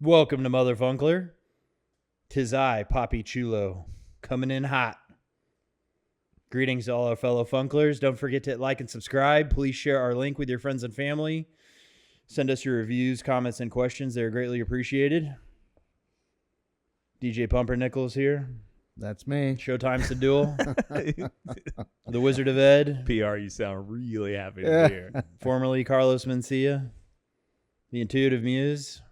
Welcome to Motherfunkler. 'Tis I, Poppy Chulo, coming in hot. Greetings to all our fellow Funklers. Don't forget to like and subscribe. Please share our link with your friends and family. Send us your reviews, comments, and questions. They're greatly appreciated. DJ Pumpernickel's here. That's me. Showtime's the duel. The Wizard of Ed. PR, you sound really happy to be here. Formerly Carlos Mencia. The Intuitive Muse.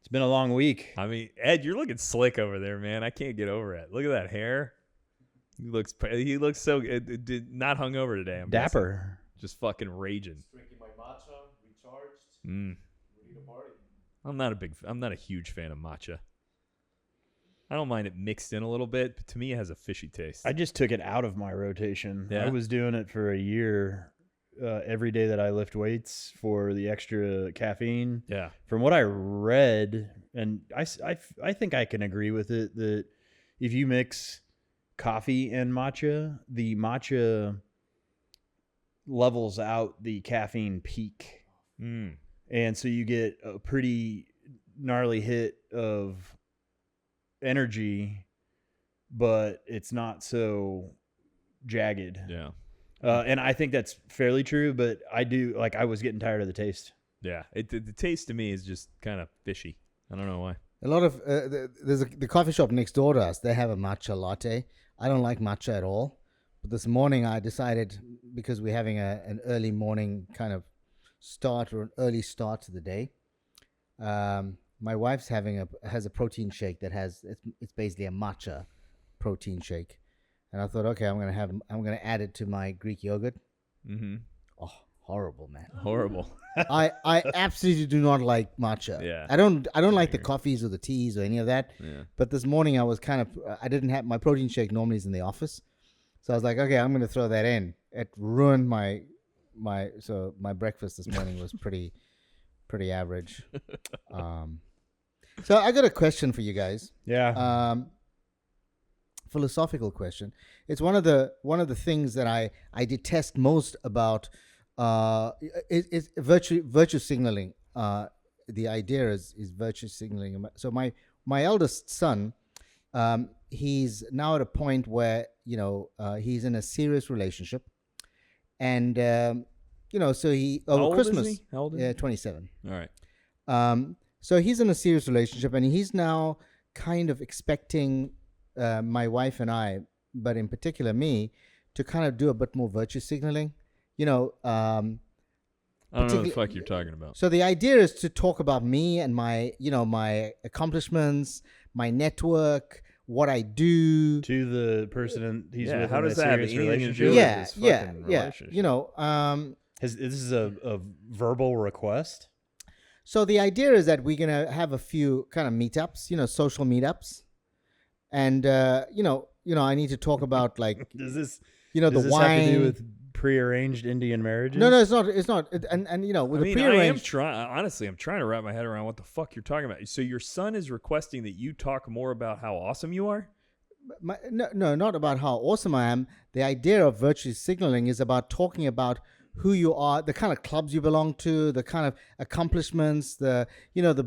It's been a long week. I mean, Ed, you're looking slick over there, man. I can't get over it. Look at that hair. He looks so good. Not hungover today. I'm Dapper. guessing. Just fucking raging. Drinking my matcha, recharged, Mm. ready to party. I'm not a huge fan of matcha. I don't mind it mixed in a little bit, but to me it has a fishy taste. I just took it out of my rotation. Yeah? I was doing it for a year every day that I lift weights for the extra caffeine. Yeah. From what I read, and I think I can agree with it, that if you mix coffee and matcha, the matcha levels out the caffeine peak. Mm. And so you get a pretty gnarly hit of energy, but it's not so jagged. Yeah. And I think that's fairly true, but I was getting tired of the taste. Yeah. The taste to me is just kind of fishy. I don't know why. A lot of there's the coffee shop next door to us. They have a matcha latte. I don't like matcha at all. But this morning I decided, because we're having an early morning kind of start, or an early start to the day. My wife's has a protein shake that it's basically a matcha protein shake, and I thought, okay, I'm gonna add it to my Greek yogurt. Mm-hmm. Oh, horrible, man! Horrible. I absolutely do not like matcha. Yeah. I don't like the coffees or the teas or any of that. Yeah. But this morning I didn't have my protein shake. Normally is in the office, so I was like, okay, I'm gonna throw that in. It ruined my breakfast this morning was pretty average. So I got a question for you guys. Yeah. Philosophical question. It's one of the things that I detest most about is virtue signaling. The idea is virtue signaling. So my eldest son, he's now at a point where he's in a serious relationship, and so he over How old Christmas. is he? How old is he? 27. All right. So he's in a serious relationship, and he's now kind of expecting my wife and I, but in particular me, to kind of do a bit more virtue signaling. I don't know what the fuck you're talking about. So the idea is to talk about me and my accomplishments, my network, what I do. To the person he's with. How in does a that have serious anything to do relationship? with his Yeah, fucking yeah. relationship? This is a verbal request. So the idea is that we're gonna have a few kind of meetups, social meetups, and I need to talk about like Does this the have to wine. do with prearranged Indian marriages? No, it's not. It's not. And with the prearranged. Honestly, I'm trying to wrap my head around what the fuck you're talking about. So your son is requesting that you talk more about how awesome you are? No, not about how awesome I am. The idea of virtue signaling is about talking about who you are, the kind of clubs you belong to, the kind of accomplishments, the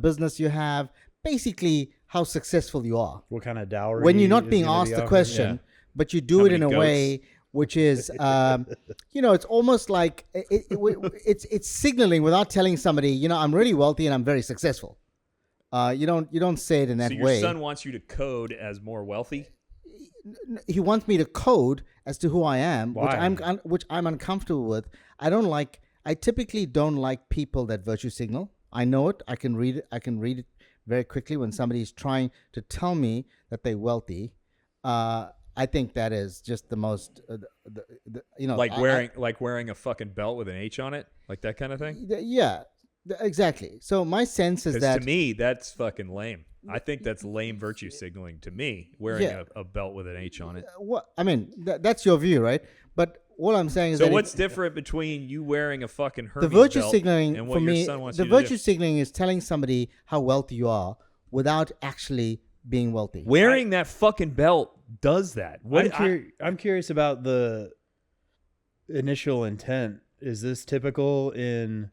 business you have, basically how successful you are. What kind of dowry? When you're not is being gonna asked be the offered? question, Yeah. but you do How it in a many way which is, it's almost like it's signaling without telling somebody, I'm really wealthy and I'm very successful. You don't say it in that So your way. son wants you to code as more wealthy? He wants me to code as to who I am, Why? which I'm uncomfortable with. I typically don't like people that virtue signal. I know it. I can read it very quickly when somebody's trying to tell me that they're wealthy. I think that is just the most, like wearing a fucking belt with an H on it, like that kind of thing. Yeah, exactly. So my sense is 'Cause that to me, that's fucking lame. I think that's lame virtue signaling to me, wearing Yeah. a belt with an H on it. that's your view, right? But what I'm saying is So that what's different between you wearing a fucking Hermes the virtue belt signaling and for what your me, son wants the you to do? virtue signaling is telling somebody how wealthy you are without actually being wealthy. Wearing that fucking belt does that. I'm curious about the initial intent. Is this typical in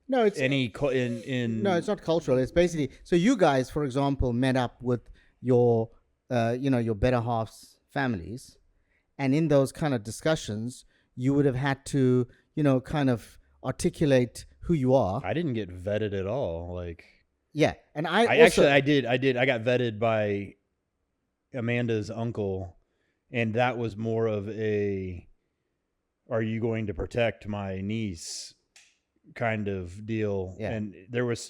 No, it's in no, it's not cultural. It's basically so you guys, for example, met up with your your better halves families, and in those kind of discussions, you would have had to kind of articulate who you are. I didn't get vetted at all. Like Yeah, and I did. I got vetted by Amanda's uncle, and that was more of a, are you going to protect my niece kind of deal. Yeah. And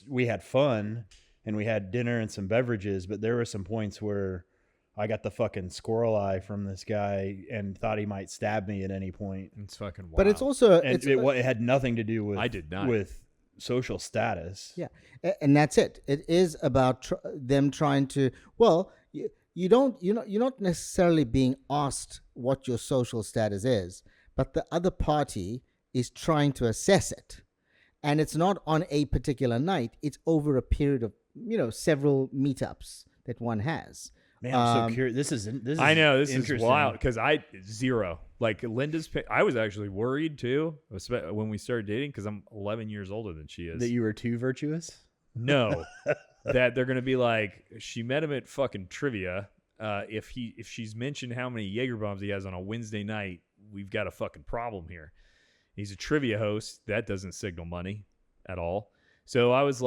we had fun and we had dinner and some beverages, but there were some points where I got the fucking squirrel eye from this guy and thought he might stab me at any point. It's fucking wild. But it's also And it had nothing to do with I did not. with social status. Yeah, and that's it. It is about them trying to. Well, you're not necessarily being asked what your social status is, but the other party is trying to assess it, and it's not on a particular night. It's over a period of several meetups that one has. Man, I'm so curious. This is I know this is interesting. wild because I zero. Like Linda's, I was actually worried too when we started dating because I'm 11 years older than she is. That you were too virtuous? No, that they're gonna be like, she met him at fucking trivia. If she's mentioned how many Jaeger bombs he has on a Wednesday night, we've got a fucking problem here. He's a trivia host. That doesn't signal money at all. So I was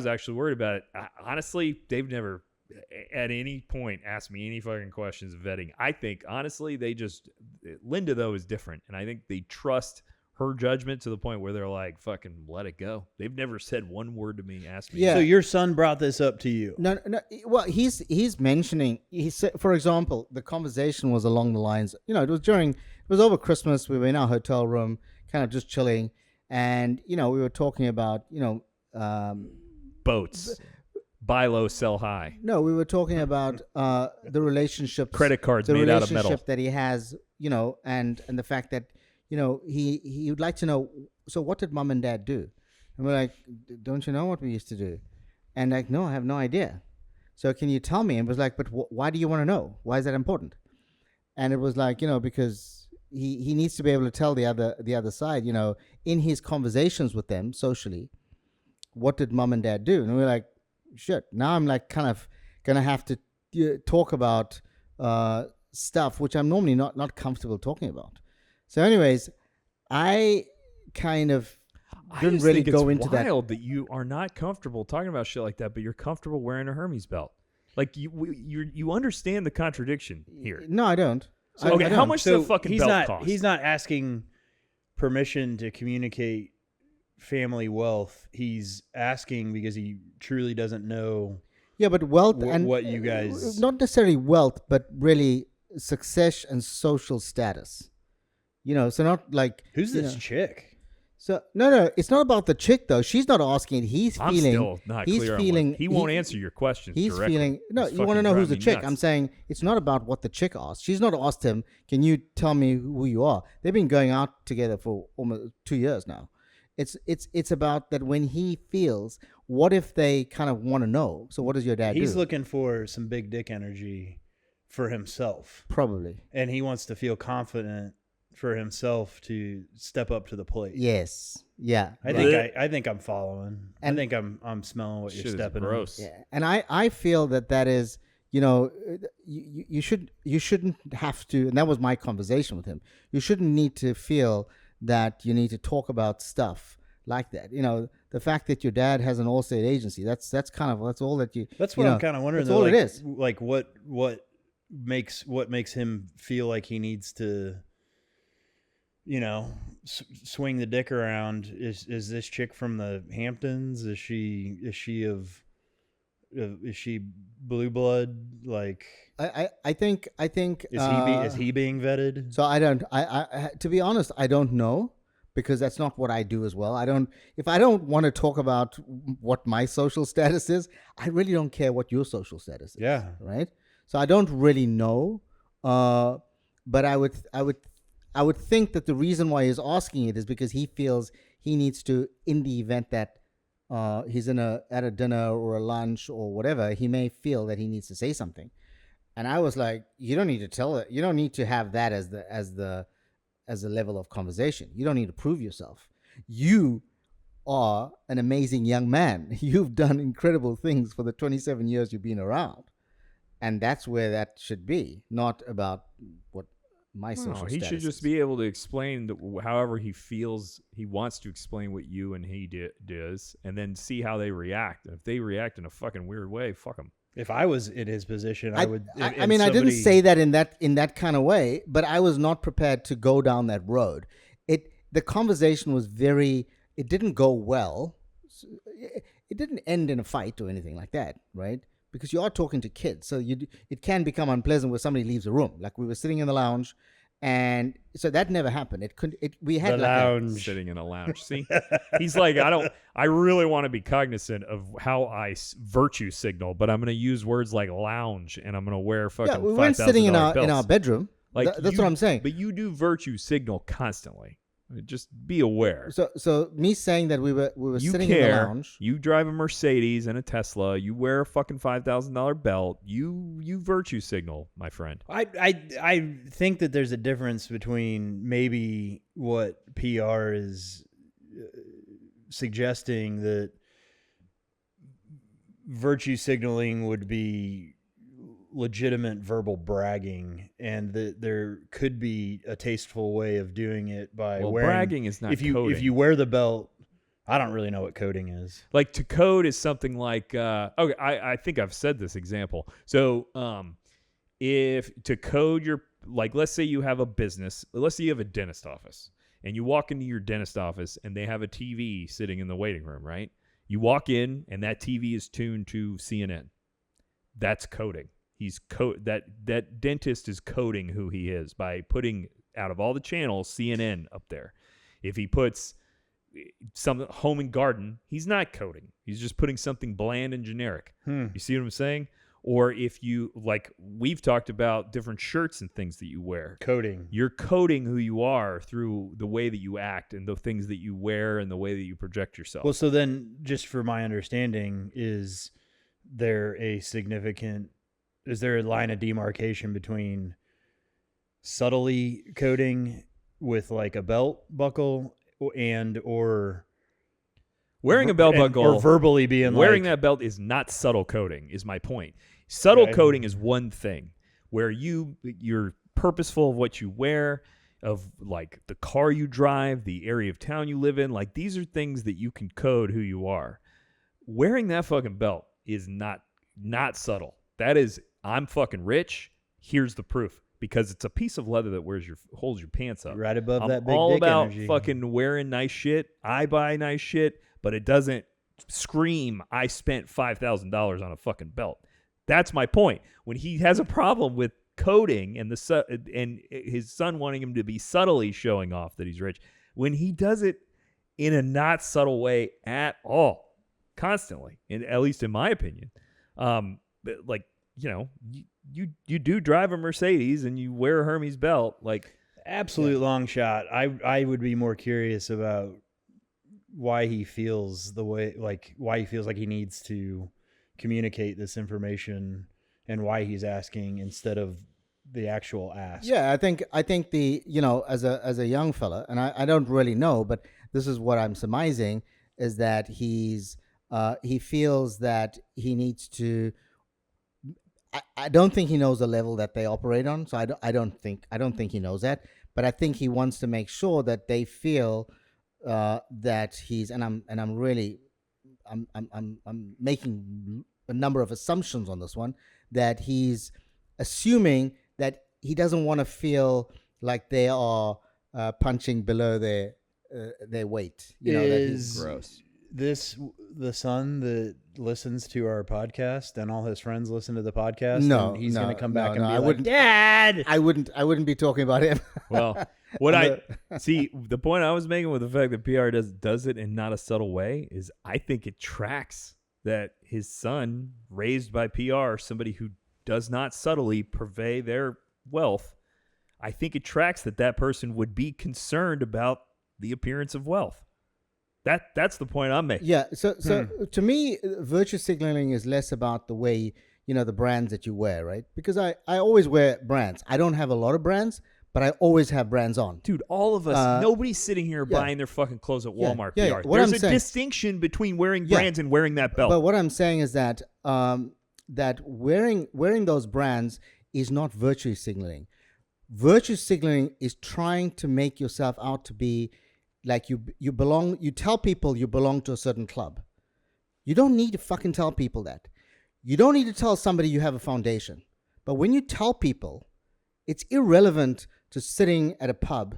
actually worried about it. Honestly, they've never at any point asked me any fucking questions of vetting. I think honestly Linda though is different, and I think they trust her judgment to the point where they're like, fucking let it go. They've never said one word to me, asked me. Yeah. So your son brought this up to you? No. Well, he's mentioning. He said, for example, the conversation was along the lines. It was over Christmas. We were in our hotel room, kind of just chilling, and we were talking about Boats. Buy low, sell high. No, we were talking about the relationship, Credit cards made out of metal. The relationship that he has, and the fact that he would like to know. So, what did mom and dad do? And we're like, don't you know what we used to do? And like, no, I have no idea. So, can you tell me? And it was like, but why do you want to know? Why is that important? And it was like, because he needs to be able to tell the other side, in his conversations with them socially, what did mom and dad do? And we're like, shit, now I'm like kind of gonna have to talk about stuff which I'm normally not comfortable talking about. So anyways, I kind of didn't really go into that. It's wild that you are not comfortable talking about shit like that, but you're comfortable wearing a Hermes belt. Like you understand the contradiction here. No, I don't. So, okay, how much does a fucking belt cost? He's not asking permission to communicate family wealth. He's asking because he truly doesn't know. Yeah, but wealth and what you guys, not necessarily wealth, but really success and social status. So not like who's this chick? So no, it's not about the chick though. She's not asking. I'm still not clear on what, he won't answer your questions. He's directly. feeling no. It's You want to know who's the fucking chick? nuts. I'm saying it's not about what the chick asked. She's not asked him. Can you tell me who you are? They've been going out together for almost 2 years now. It's about that when he feels. What if they kind of want to know? So what does your dad do? He's looking for some big dick energy for himself, probably, and he wants to feel confident for himself to step up to the plate. Yes. Yeah. I think I'm following. And I think I'm smelling what you're stepping gross. in. Yeah. And I feel that is, you shouldn't have to, and that was my conversation with him. You shouldn't need to feel that you need to talk about stuff like that. The fact that your dad has an Allstate agency, that's all that you. That's what I'm kind of wondering. That's all it is. Like what makes him feel like he needs to, swing the dick around? Is this chick from the Hamptons? Is she blue blood? Like I think is he being vetted? So I to be honest, I don't know, because that's not what I do as well. If I don't want to talk about what my social status is, I really don't care what your social status is. Yeah. Right. So I don't really know, but I would think that the reason why he's asking it is because he feels he needs to, in the event that he's at a dinner or a lunch or whatever, he may feel that he needs to say something. And I was like, you don't need to tell it. You don't need to have that as the level of conversation. You don't need to prove yourself. You are an amazing young man. You've done incredible things for the 27 years you've been around. And that's where that should be, not about what my social he status should just is. be able to explain however he feels he wants to explain what you and he does, and then see how they react. And if they react in a fucking weird way, fuck them. If I was in his position, I would. I mean, I didn't say that in that kind of way, but I was not prepared to go down that road. The conversation was very. It didn't go well. It didn't end in a fight or anything like that, right? Because you are talking to kids, so it can become unpleasant when somebody leaves the room. Like we were sitting in the lounge, and so that never happened. We had the like lounge. Sitting in a lounge. See, he's like, I really want to be cognizant of how I virtue signal, but I'm going to use words like lounge, and I'm going to wear fucking. Yeah, we weren't sitting in our belts. bedroom. Like that's what I'm saying. But you do virtue signal constantly. Just be aware. So me saying that we were You sitting care. in the lounge. You drive a Mercedes and a Tesla. You wear a fucking $5,000 belt. You virtue signal, my friend. I think that there's a difference between maybe what PR is suggesting, that virtue signaling would be legitimate verbal bragging, and that there could be a tasteful way of doing it by wearing. Bragging is not coding. If you wear the belt, I don't really know what coding is. Like to code is something like okay, I think I've said this example. So if to code your, like, let's say you have a business, let's say you have a dentist office, and you walk into your dentist office and they have a TV sitting in the waiting room, right? You walk in and that TV is tuned to CNN. That's coding. That dentist is coding who he is by putting, out of all the channels, CNN up there. If he puts some home and garden, he's not coding. He's just putting something bland and generic. You see what I'm saying? Or if you, like, we've talked about different shirts and things that you wear. Coding. You're coding who you are through the way that you act and the things that you wear and the way that you project yourself. Well, so then, just for my understanding, is there a line of demarcation between subtly coding with like a belt buckle or wearing a belt buckle or verbally being wearing like, that belt is not subtle coding, is my point. Subtle coding is one thing where you're purposeful of what you wear, of like the car you drive, the area of town you live in. Like, these are things that you can code who you are. Wearing that fucking belt is not subtle. That is, I'm fucking rich. Here's the proof. Because it's a piece of leather that holds your pants up. right above I'm that big all dick about energy. fucking wearing nice shit. I buy nice shit, but it doesn't scream, I spent $5,000 on a fucking belt. That's my point. When he has a problem with coding and his son wanting him to be subtly showing off that he's rich, when he does it in a not subtle way at all, constantly, at least in my opinion, like, you know, you do drive a Mercedes and you wear a Hermes belt, like, absolute long shot. I would be more curious about why he feels like he needs to communicate this information and why he's asking instead of the actual ask. Yeah, I think the, you know, as a young fella, and I don't really know, but this is what I'm surmising, is that he feels that he needs to. I don't think he knows the level that they operate on, so I don't think he knows that. But I think he wants to make sure that they feel that he's, and I'm making a number of assumptions on this one, that he's assuming that he doesn't want to feel like they are punching below their weight. You know, that he's gross. This the son that listens to our podcast and all his friends listen to the podcast? No, and he's going to come back and be I like, wouldn't, Dad! I wouldn't be talking about him. Well, the point I was making with the fact that PR does it in not a subtle way is I think it tracks that his son, raised by PR, somebody who does not subtly purvey their wealth, I think it tracks that person would be concerned about the appearance of wealth. That's the point I'm making. Yeah. So to me, virtue signaling is less about the way, you know, the brands that you wear, right? Because I always wear brands. I don't have a lot of brands, but I always have brands on. Dude, all of us, nobody's sitting here buying their fucking clothes at Walmart. yeah. PR. What There's I'm a saying- distinction between wearing brands and wearing that belt. But what I'm saying is that that wearing those brands is not virtue signaling. Virtue signaling is trying to make yourself out to be like you belong. You tell people you belong to a certain club. You don't need to fucking tell people that. You don't need to tell somebody you have a foundation. But when you tell people, it's irrelevant to sitting at a pub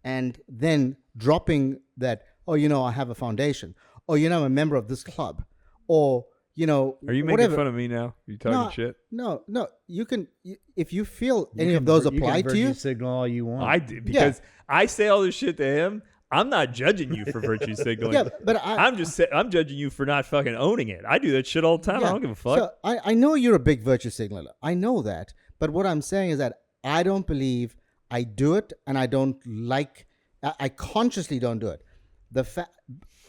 and then dropping that, oh, I have a foundation, or I'm a member of this club, or Are you making whatever. fun of me now? Are you talking shit? No. You can, if you feel any of those apply to you. Signal all you want. I did because I say all this shit to him. I'm not judging you for virtue signaling. Yeah, but I'm judging you for not fucking owning it. I do that shit all the time. I don't give a fuck. So I know you're a big virtue signaler. I know that. But what I'm saying is that I don't believe I do it, and I don't like. I consciously don't do it.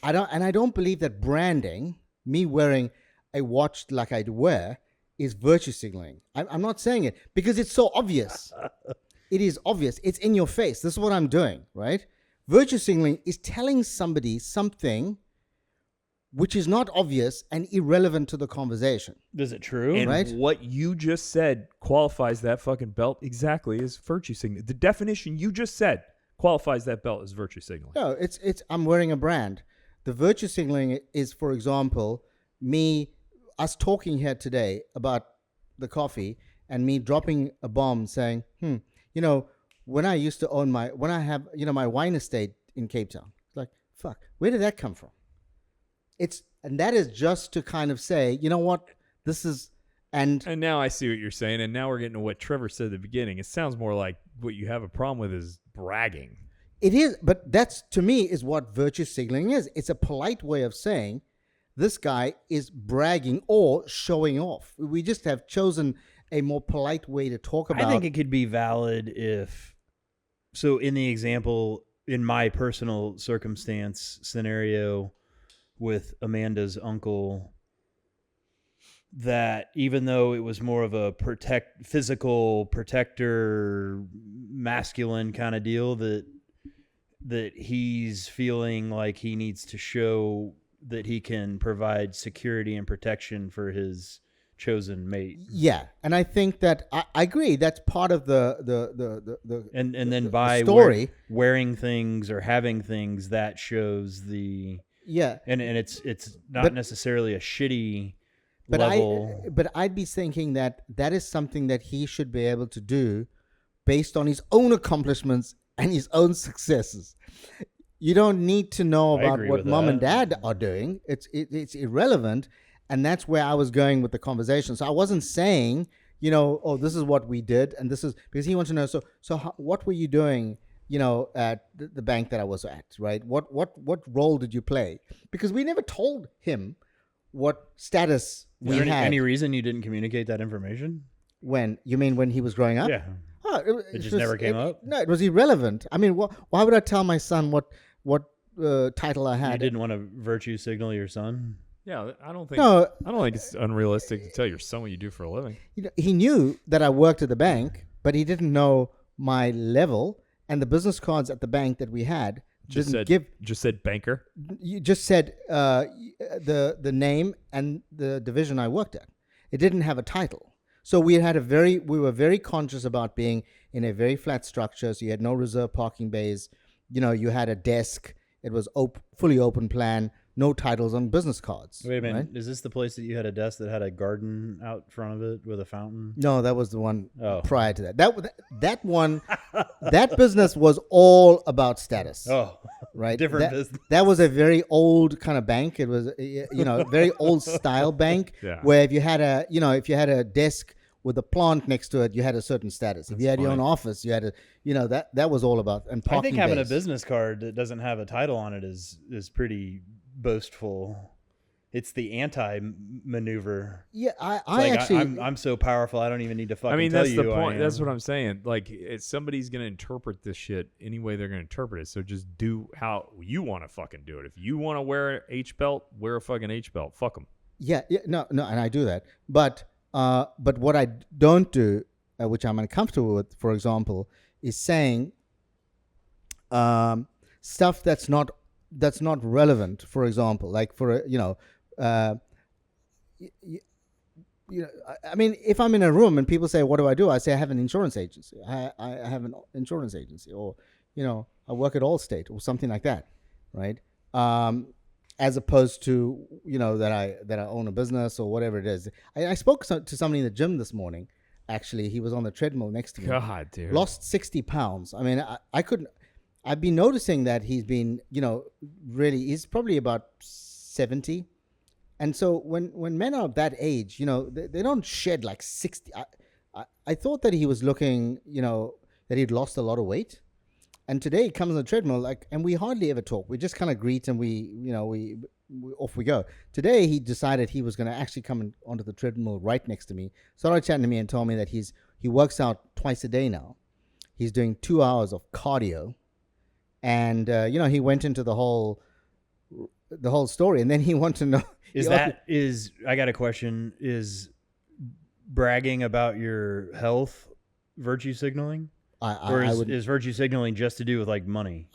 I don't believe that branding, me wearing a watch like I wear, is virtue signaling. I'm not saying it because it's so obvious. It is obvious. It's in your face. This is what I'm doing, right? Virtue signaling is telling somebody something which is not obvious and irrelevant to the conversation. Is it true? And right? what you just said qualifies that fucking belt exactly as virtue signaling. The definition you just said qualifies that belt as virtue signaling. No, it's I'm wearing a brand. The virtue signaling is, for example, us talking here today about the coffee and me dropping a bomb saying, when I used to own my wine estate in Cape Town, like, fuck, where did that come from? And that is just to kind of say, you know what, this is, and now I see what you're saying, and now we're getting to what Trevor said at the beginning. It sounds more like what you have a problem with is bragging. it is, but that's, to me, is what virtue signaling is. It's a polite way of saying this guy is bragging or showing off. We just have chosen a more polite way to talk about. I think it could be valid so in the example, in my personal circumstance scenario with Amanda's uncle, that even though it was more of a physical protector, masculine kind of deal, that he's feeling like he needs to show that he can provide security and protection for his chosen mate. Yeah, and I think that I agree. That's part of the and then by story. Wearing things or having things, that shows the and it's not necessarily a shitty level. But I'd be thinking that is something that he should be able to do based on his own accomplishments and his own successes. You don't need to know about what mom and dad are doing. It's irrelevant. And that's where I was going with the conversation. So I wasn't saying, this is what we did, and this is because he wants to know. So what were you doing, at the bank that I was at, right? What role did you play? Because we never told him what status we had. Any reason you didn't communicate that information? When you mean when he was growing up? Yeah. Oh, it just never came up. No, it was irrelevant. I mean, why would I tell my son what title I had? You didn't want to virtue signal your son? Yeah, I don't think it's unrealistic to tell your son what you do for a living. He knew that I worked at the bank, but he didn't know my level, and the business cards at the bank that we had Just said banker. You just said the name and the division I worked at. It didn't have a title. So we were very conscious about being in a very flat structure. So you had no reserve parking bays. You had a desk. It was fully open plan. No titles on business cards. Wait a minute. Right? Is this the place that you had a desk that had a garden out front of it with a fountain? No, that was the one Oh. prior to that. That one, that business was all about status. Oh, right. different business. That was a very old kind of bank. It was, a very old style bank where if you had a desk with a plant next to it, you had a certain status. If you had your own office, you had that was all about. And parking I think having bays. a business card that doesn't have a title on it is pretty boastful. It's the anti-maneuver. Yeah, I'm so powerful. I don't even need to fucking tell that's you the who I point. am. That's what I'm saying. Like, somebody's gonna interpret this shit any way they're gonna interpret it. So just do how you want to fucking do it. If you want to wear an H belt, wear a fucking H belt. Fuck them. Yeah, no, and I do that. But what I don't do, which I'm uncomfortable with, for example, is saying stuff that's not relevant. For example, like for I mean, if I'm in a room and people say, "What do?" I say, "I have an insurance agency. I have an insurance agency," or I work at Allstate or something like that, right? As opposed to that I own a business or whatever it is. I spoke to somebody in the gym this morning. Actually, he was on the treadmill next to me. God, dude. Lost 60 pounds. I mean, I couldn't. I've been noticing that he's been, really. He's probably about 70. And so when men are of that age, they don't shed like 60. I thought that he was looking, that he'd lost a lot of weight. And today he comes on the treadmill, and we hardly ever talk. We just kind of greet and we off we go. Today he decided he was going to actually come onto the treadmill right next to me. Started chatting to me and told me that he works out twice a day now. He's doing 2 hours of cardio. And, he went into the whole story. And then he wanted to know. I got a question. Is bragging about your health virtue signaling? Is virtue signaling just to do with like money?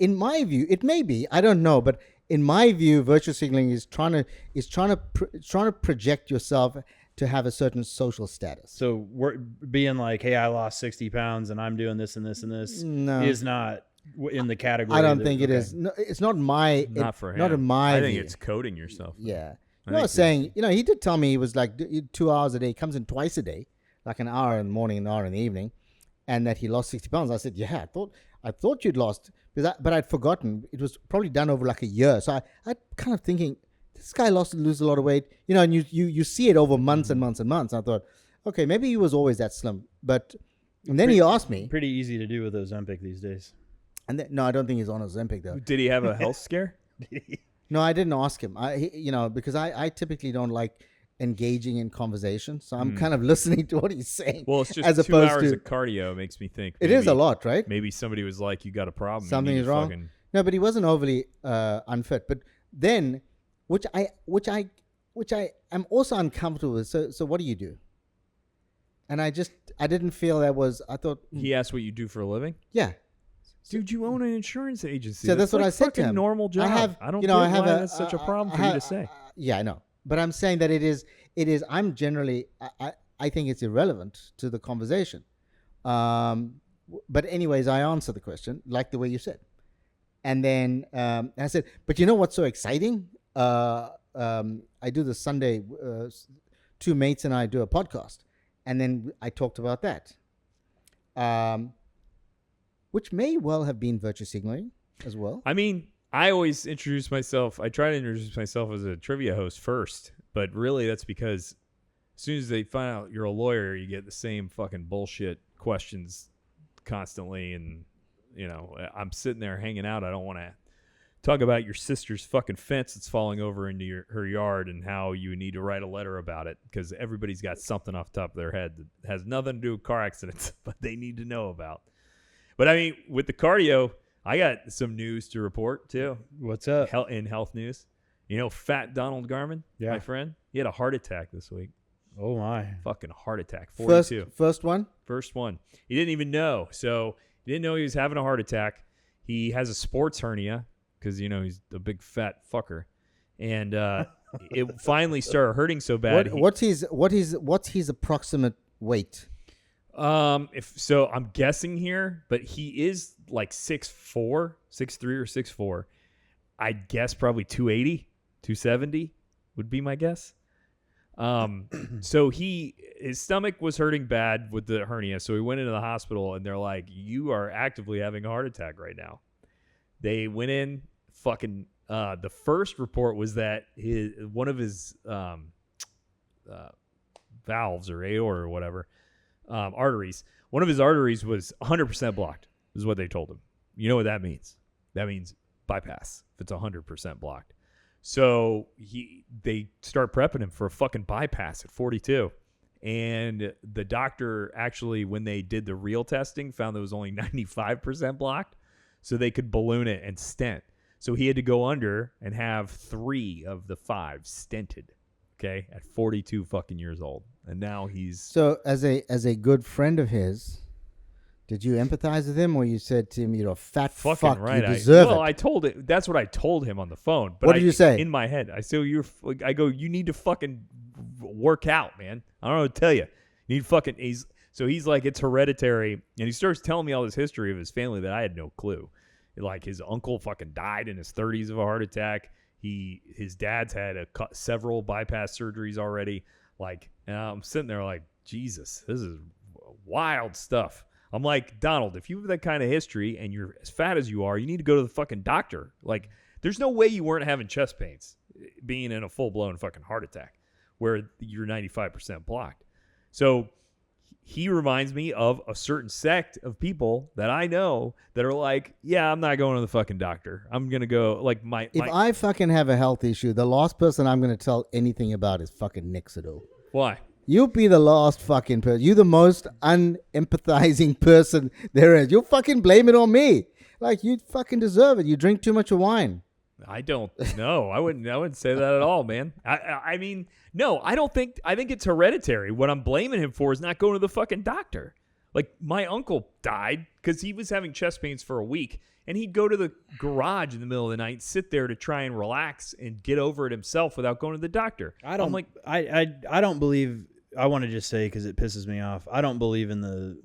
In my view, it may be. I don't know, but in my view, virtue signaling is trying to project yourself to have a certain social status. So we're being like, "Hey, I lost 60 pounds and I'm doing this and this and this," is not in the category. I don't think it is. No, it's not my. Not for him. Not in my. I think view. it's coding yourself. Yeah. I was saying, he did tell me he was like 2 hours a day. He comes in twice a day, like an hour in the morning, an hour in the evening. And that he lost 60 pounds. I said, yeah, I thought you'd lost, but I'd forgotten. It was probably done over like a year. So I kind of thinking, this guy lose a lot of weight, and you see it over months and months and months. And I thought, okay, maybe he was always that slim. And then he asked me. Pretty easy to do with Ozempic these days. And no, I don't think he's on Ozempic though. Did he have a health scare? No, I didn't ask him. Because I typically don't like engaging in conversation, so I'm kind of listening to what he's saying. Well, it's just as 2 opposed hours to, of cardio makes me think it is a lot, right? Maybe somebody was like, "You got a problem. Something is wrong." No, but he wasn't overly unfit. But then, which I am also uncomfortable with. So what do you do? And I didn't feel that was. I thought he asked what you do for a living. Yeah. Dude, you own an insurance agency. So that's what like I said to him. Normal job. I don't get why that's such a problem for you to say. Yeah, I know. But I'm saying that it is. I'm generally. I think it's irrelevant to the conversation. But anyways, I answered the question like the way you said, and then I said, "But you know what's so exciting? I do the Sunday. 2 mates and I do a podcast, and then I talked about that, which may well have been virtue signaling as well. I mean, I always introduce myself. I try to introduce myself as a trivia host first, but really that's because as soon as they find out you're a lawyer, you get the same fucking bullshit questions constantly. And, I'm sitting there hanging out. I don't want to talk about your sister's fucking fence that's falling over into her yard and how you need to write a letter about it because everybody's got something off the top of their head that has nothing to do with car accidents, but they need to know about. But, I mean, with the cardio, I got some news to report, too. What's up? In health news. Fat Donald Garman, my friend, he had a heart attack this week. Oh, my. Fucking heart attack. 42. First one? First one. He didn't even know. So he didn't know he was having a heart attack. He has a sports hernia because, he's a big fat fucker. And it finally started hurting so bad. What's his approximate weight? I'm guessing here, but he is like 6'4", 6'3" or 6'4". I'd guess probably 280, 270 would be my guess. So his stomach was hurting bad with the hernia, so he went into the hospital and they're like, "You are actively having a heart attack right now." They went in, fucking. The first report was that one of his valves or aorta or whatever. Arteries. One of his arteries was 100% blocked, is what they told him. You know what that means? That means bypass if it's 100% blocked. So they start prepping him for a fucking bypass at 42. And the doctor actually, when they did the real testing, found that it was only 95% blocked. So they could balloon it and stent. So he had to go under and have 3 of the 5 stented. Okay, at 42 fucking years old, and now he's so as a good friend of his. Did you empathize with him, or you said to him, "You're a fat Fucking fuck, right. you deserve Well, it"? I told it. That's what I told him on the phone. But What did you say? In my head, I said, I go, you need to fucking work out, man. I don't know what to tell you. You need fucking. He's like, it's hereditary, and he starts telling me all this history of his family that I had no clue. Like his uncle fucking died in his 30s of a heart attack. His dad's had several bypass surgeries already. Like, and I'm sitting there like, Jesus, this is wild stuff. I'm like, Donald, if you have that kind of history and you're as fat as you are, you need to go to the fucking doctor. Like, there's no way you weren't having chest pains being in a full-blown fucking heart attack where you're 95% blocked. So he reminds me of a certain sect of people that I know that are like, yeah, I'm not going to the fucking doctor. I'm going to go, like, If I fucking have a health issue, the last person I'm going to tell anything about is fucking Nick Sado. Why? You'll be the last fucking person. You're the most unempathizing person there is. You'll fucking blame it on me. Like, you fucking deserve it. You drink too much wine. I don't know. I wouldn't say that at all, man. I mean, no, I think it's hereditary. What I'm blaming him for is not going to the fucking doctor. Like, my uncle died because he was having chest pains for a week, and he'd go to the garage in the middle of the night and sit there to try and relax and get over it himself without going to the doctor. I don't believe. I want to just say, because it pisses me off, I don't believe in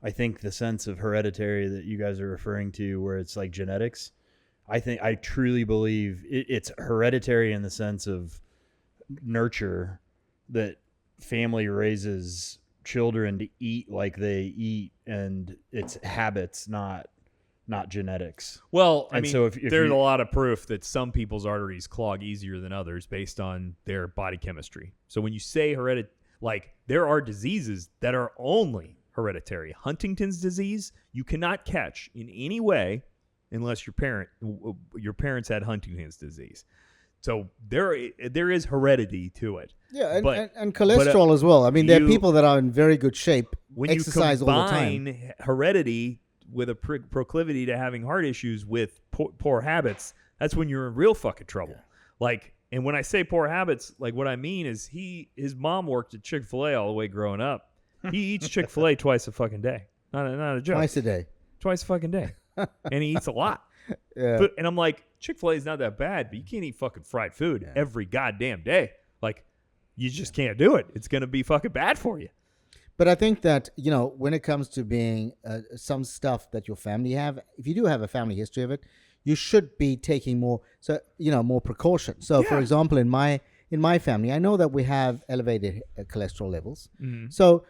I think the sense of hereditary that you guys are referring to, where it's like genetics. I truly believe it's hereditary in the sense of nurture, that family raises children to eat like they eat, and it's habits, not genetics. Well, I And mean, so if there's you- a lot of proof that some people's arteries clog easier than others based on their body chemistry. So when you say hereditary, like, there are diseases that are only hereditary. Huntington's disease, you cannot catch in any way unless your parents had Huntington's disease. So there is heredity to it. Yeah, But- and cholesterol as well. I mean, there are you- people that are in very good shape, When exercise you all the time. combine heredity with a proclivity to having heart issues with poor habits, that's when you're in real fucking trouble. Yeah. Like, and when I say poor habits, like, what I mean is his mom worked at Chick-fil-A all the way growing up. He eats Chick-fil-A twice a fucking day. Not a joke. Twice a day. Twice a fucking day. And he eats a lot. Yeah. And I'm like, Chick-fil-A is not that bad, but you can't eat fucking fried food every goddamn day. Like, you just can't do it. It's going to be fucking bad for you. But I think that, when it comes to being some stuff that your family have, if you do have a family history of it, you should be taking more precaution. So, for example, in my family, I know that we have elevated cholesterol levels. Mm-hmm. So,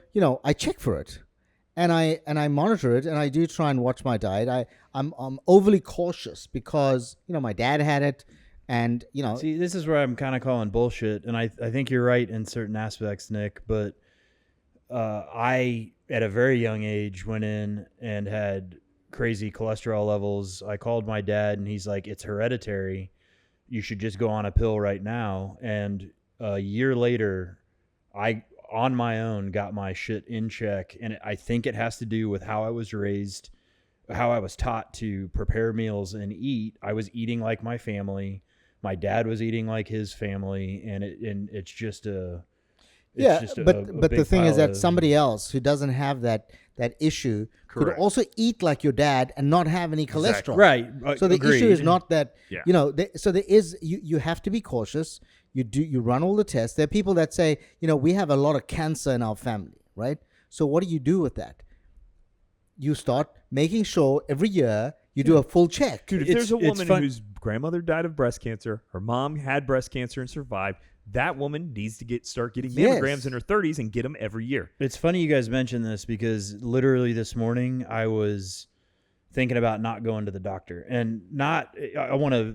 I check for it, and I monitor it, and I do try and watch my diet. I'm overly cautious because my dad had it, and See, this is where I'm kind of calling bullshit, and I think you're right in certain aspects, Nick. But I, at a very young age, went in and had crazy cholesterol levels. I called my dad, and he's like, "It's hereditary. You should just go on a pill right now." And a year later, I, on my own, got my shit in check, and I think it has to do with how I was raised, how I was taught to prepare meals and eat. I was eating like my family. My dad was eating like his family, and it's just a but big the thing is pile that of- somebody else who doesn't have that issue could Correct. also eat like your dad and not have any cholesterol. right. So the issue is agreed. not that Yeah. so there is you have to be cautious. You run all the tests. There are people that say we have a lot of cancer in our family, right? So what do you do with that? You start making sure every year you do a full check. Dude, if It's- there's a it's woman fun- whose grandmother died of breast cancer, her mom had breast cancer and survived, that woman needs to start getting Yes. mammograms in her 30s and get them every year. It's funny you guys mentioned this, because literally this morning I was thinking about not going to the doctor, and I want to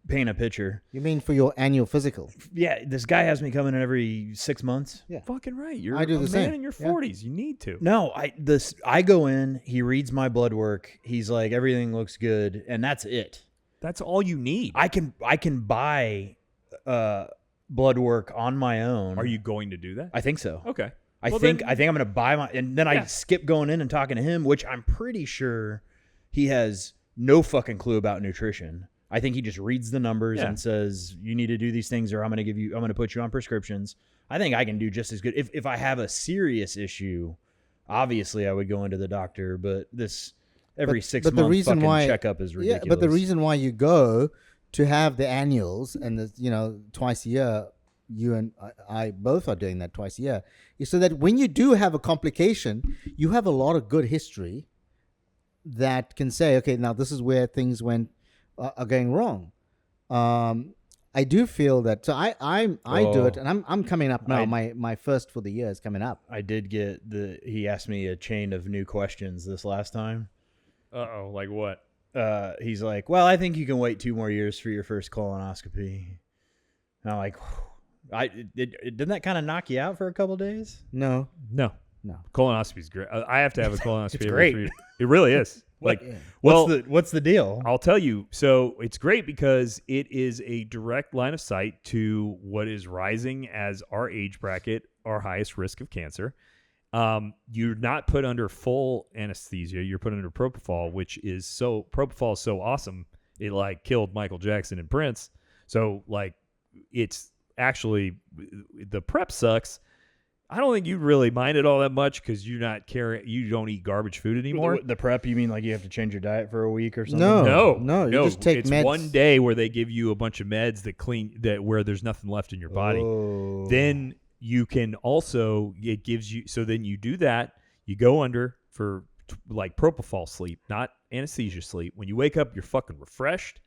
paint a picture. You mean for your annual physical? Yeah, this guy has me coming in every 6 months. Yeah. Fucking right. You're I do a the man same. in your Yeah. 40s. You need to. No, I go in, he reads my blood work, he's like, everything looks good, and that's it. That's all you need. I can buy blood work on my own. Are you going to do that? I think so. Okay. I Well, think then- I'm going to buy my, and then I Yeah. skip going in and talking to him, which I'm pretty sure he has no fucking clue about nutrition. I think he just reads the numbers Yeah. and says, you need to do these things, or I'm going to put you on prescriptions. I think I can do just as good. If I have a serious issue, obviously I would go into the doctor, but this every But- 6 but the month reason fucking why- checkup is ridiculous. Yeah, but the reason why you go to have the annuals and the twice a year, you and I both are doing that twice a year, is so that when you do have a complication, you have a lot of good history that can say, okay, now this is where things are going wrong. I do feel that. So I do it, and I'm coming up now. My first for the year is coming up. I did get he asked me a chain of new questions this last time. Uh-oh, like what? He's like, well, I think you can wait 2 more years for your first colonoscopy. And I'm like, didn't that kind of knock you out for a couple days? No. Colonoscopy's great. I have to have a colonoscopy. It's every great. 3 It really is. Like, Yeah. What's the deal? I'll tell you. So it's great because it is a direct line of sight to what is rising as our age bracket, our highest risk of cancer. You're not put under full anesthesia. You're put under propofol, propofol is so awesome. It like killed Michael Jackson and Prince. So like, it's actually, the prep sucks. I don't think you really mind it all that much because you don't eat garbage food anymore. The prep, you mean like you have to change your diet for a week or something? No, you just take it's meds. one day where they give you a bunch of meds where there's nothing left in your body. Oh. Then you can also, it gives you, so then you do that, you go under for like propofol sleep, not anesthesia sleep. When you wake up, you're fucking refreshed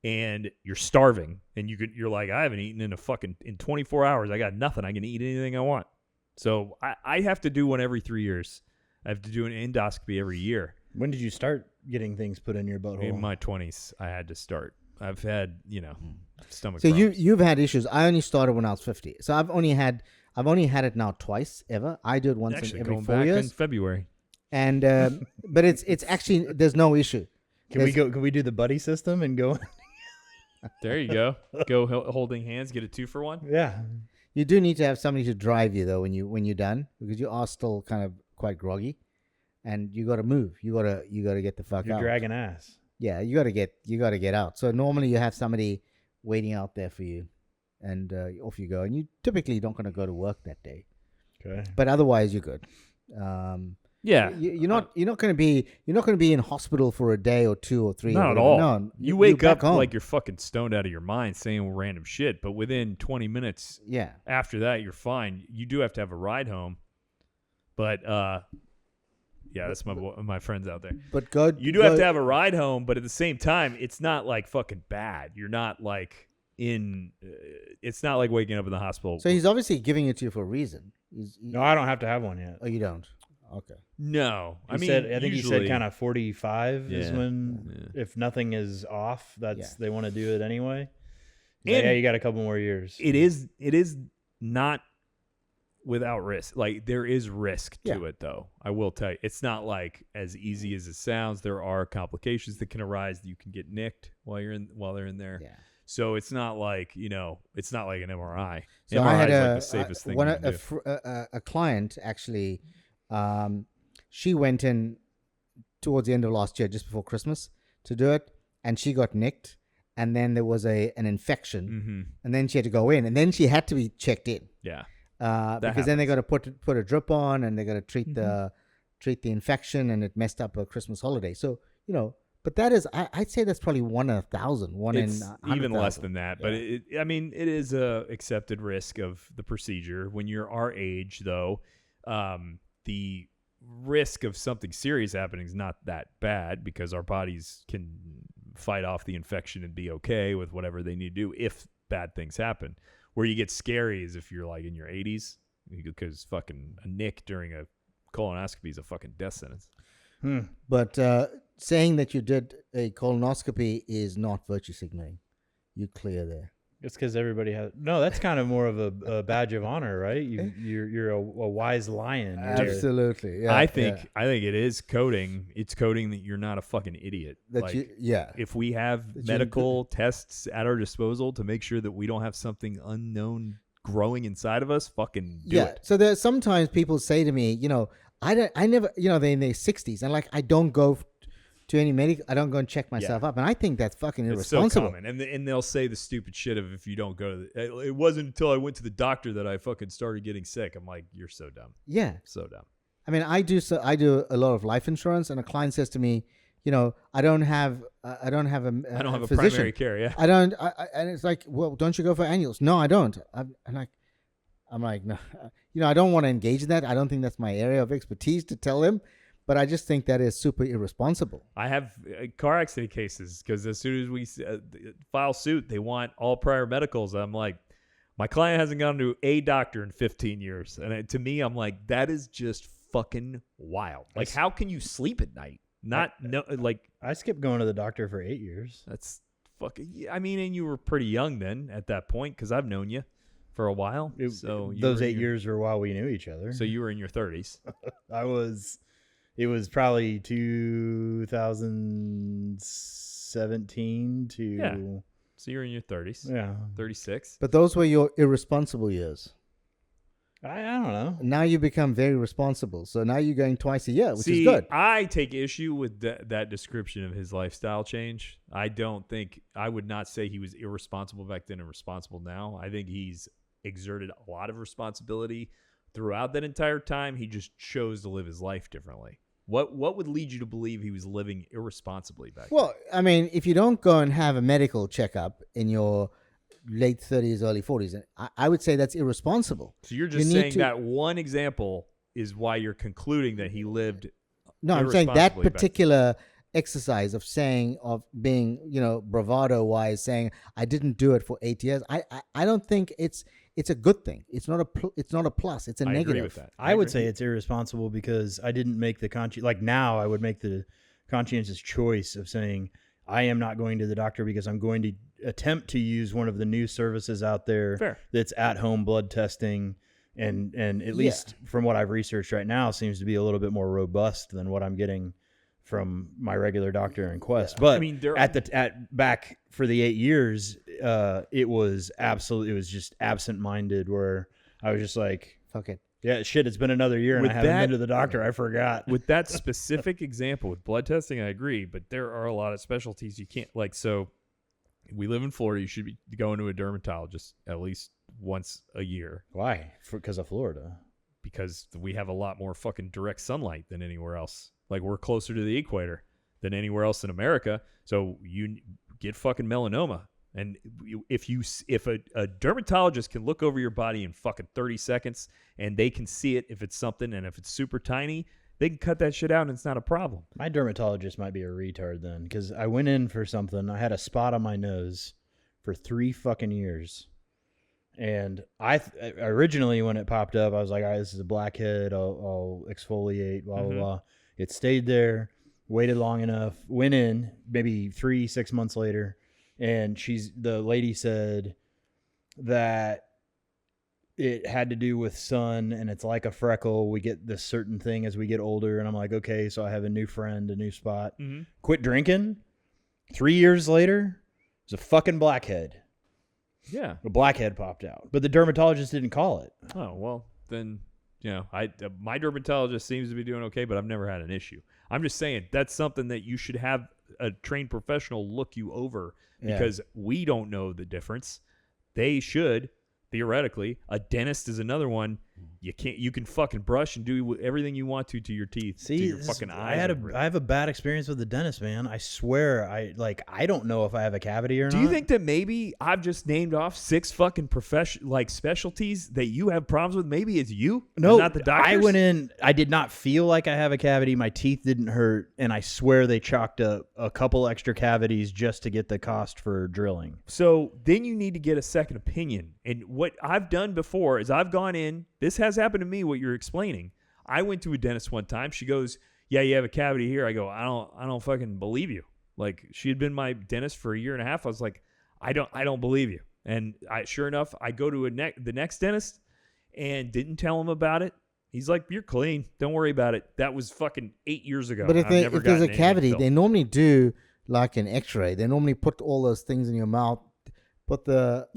and you're starving and you're like, I haven't eaten in 24 hours. I got nothing. I can eat anything I want. So I have to do one every 3 years. I have to do an endoscopy every year. When did you start getting things put in your butthole? In my 20s, I had to start. I've had, stomach So problems. you've had issues. I only started when I was 50. So I've only had it now twice ever. I do it once Actually every going 4 back years. in February. And but it's actually there's no issue. Can we do the buddy system and go? There you go. Go holding hands, get a 2-for-1. Yeah. You do need to have somebody to drive you though when you're done, because you are still kind of quite groggy, and you got to move. You got to get the fuck You're out. dragging ass. Yeah, you got to get out. So normally you have somebody waiting out there for you, and off you go. And you typically don't going to go to work that day, Okay. but otherwise you're good. Yeah. You're not going to be in hospital for a day or 2 or 3. Not or at whatever. all. No, You wake you're up back home. like you're fucking stoned out of your mind saying random shit, but within 20 minutes yeah. after that, you're fine. You do have to have a ride home. But, yeah, that's my friends out there. But go. You do have to have a ride home, but at the same time, it's not like fucking bad. You're not like it's not like waking up in the hospital. So he's obviously giving it to you for a reason. No, I don't have to have one yet. Oh, you don't. Okay. No. I think he said kind of 45 is Yeah. when, if nothing is off, they want to do it anyway. And Yeah, you got a couple more years. It is not without risk. Like, there is risk to Yeah. it, though. I will tell you, it's not like as easy as it sounds. There are complications that can arise. That you can get nicked while they're in there. Yeah. So it's not like it's not like an MRI. So MRI I had is like the safest thing. You can do. a client actually. She went in towards the end of last year, just before Christmas, to do it, and she got nicked, and then there was an infection, Mm-hmm. and then she had to go in, and then she had to be checked in. Yeah. Because then they got to put a drip on, and they got to treat Mm-hmm. the infection, and it messed up her Christmas holiday. So but that is, I'd say that's probably 1 in 1,000, one It's in 100,000. even less than that, but it is a accepted risk of the procedure. When you're our age, though, the risk of something serious happening is not that bad because our bodies can fight off the infection and be okay with whatever they need to do if bad things happen. Where you get scary is if you're like in your 80s, because fucking a nick during a colonoscopy is a fucking death sentence. But saying that you did a colonoscopy is not virtue signaling. You clear there. It's because everybody has. No, that's kind of more of a badge of honor, right? You're a wise lion. Absolutely. Yeah, I think it is coding. It's coding that you're not a fucking idiot. that If we have That you- medical tests at our disposal to make sure that we don't have something unknown growing inside of us, fucking do it. So there's sometimes people say to me, I never, they're in their 60s, and like I don't go to any medical, I don't go and check myself up, and I think that's fucking It's so irresponsible. common, and they'll say the stupid shit of if you don't go to it wasn't until I went to the doctor that I fucking started getting sick. I'm like, you're so dumb, Yeah. so dumb. I mean, I do a lot of life insurance, and a client says to me, you know, I don't have a I don't have a physician. primary care. Yeah. I don't, and it's like, well, don't you go for annuals? No, I don't. I'm like, no, you know, I don't want to engage in that. I don't think that's my area of expertise to tell him, but I just think that is super irresponsible. I have car accident cases because as soon as we file suit, they want all prior medicals. I'm like, my client hasn't gone to a doctor in 15 years. And to me, I'm like, that is just fucking wild. Like, how can you sleep at night? I skipped going to the doctor for 8 years. That's fucking. I mean, and you were pretty young then at that point because I've known you for a while. Those 8 years were while we knew each other. So you were in your 30s. It was probably 2017 to. Yeah. So you're in your 30s. Yeah. 36. But those were your irresponsible years. I don't know. Now you become very responsible. So now you're going twice a year, which See, is good. I take issue with that description of his lifestyle change. I would not say he was irresponsible back then and responsible now. I think he's exerted a lot of responsibility throughout that entire time. He just chose to live his life differently. What would lead you to believe he was living irresponsibly back then? Well, I mean, if you don't go and have a medical checkup in your late 30s, early 40s, I would say that's irresponsible. So you're just saying that one example is why you're concluding that he lived. No, I'm saying that particular exercise of being, you know, bravado wise, saying I didn't do it for 8 years. I don't think it's a good thing. It's not a plus. It's a negative. Agree with that. I would say it's irresponsible because I didn't make the now I would make the conscientious choice of saying I am not going to the doctor because I'm going to attempt to use one of the new services out there. Fair. That's at-home blood testing, and at least from what I've researched right now, seems to be a little bit more robust than what I'm getting from my regular doctor in Quest. But I mean, back for the 8 years, it was just absent-minded where I was just like, fuck it. Yeah, shit, it's been another year and I haven't been to the doctor. I forgot. With that specific example, with blood testing, I agree. But there are a lot of specialties you can't, like, so we live in Florida. You should be going to a dermatologist at least once a year. Why? Because of Florida. Because we have a lot more fucking direct sunlight than anywhere else. Like, we're closer to the equator than anywhere else in America. So you get fucking melanoma. And if a dermatologist can look over your body in fucking 30 seconds and they can see it if it's something, and if it's super tiny, they can cut that shit out and it's not a problem. My dermatologist might be a retard then, because I went in for something. I had a spot on my nose for 3 fucking years. And I originally, when it popped up, I was like, all right, this is a blackhead. I'll exfoliate, blah, blah, blah. It stayed there, waited long enough, went in maybe 3-6 months later. And the lady said that it had to do with sun, and it's like a freckle. We get this certain thing as we get older. And I'm like, okay, so I have a new friend, a new spot. Mm-hmm. Quit drinking. 3 years later, it was a fucking blackhead. Yeah. A blackhead popped out. But the dermatologist didn't call it. Oh, well, then, you know, my dermatologist seems to be doing okay, but I've never had an issue. I'm just saying that's something that you should have a trained professional look you over, because we don't know the difference. They should, theoretically. A dentist is another one. You can fucking brush and do everything you want to your teeth, to your fucking eyes. I have a bad experience with the dentist, man. I swear, I don't know if I have a cavity or not. Do you think that maybe I've just named off 6 fucking specialties that you have problems with? Maybe it's you, no, not the doctors? I went in. I did not feel like I have a cavity. My teeth didn't hurt, and I swear they chalked up a couple extra cavities just to get the cost for drilling. So then you need to get a second opinion. And what I've done before is I've gone in. This has happened to me, what you're explaining. I went to a dentist one time. She goes, yeah, you have a cavity here. I go, I don't fucking believe you. Like, she had been my dentist for 1.5 years. I was like, I don't believe you. And sure enough, I go to the next dentist and didn't tell him about it. He's like, you're clean. Don't worry about it. That was fucking 8 years ago. But if there's a cavity, they normally do like an x-ray. They normally put all those things in your mouth, take the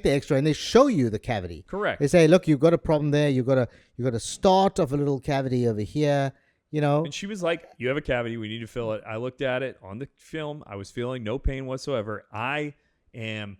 x-ray, and they show you the cavity. Correct. They say, look, you've got a problem there. You've got a start of a little cavity over here. You know. And she was like, you have a cavity. We need to fill it. I looked at it on the film. I was feeling no pain whatsoever. I am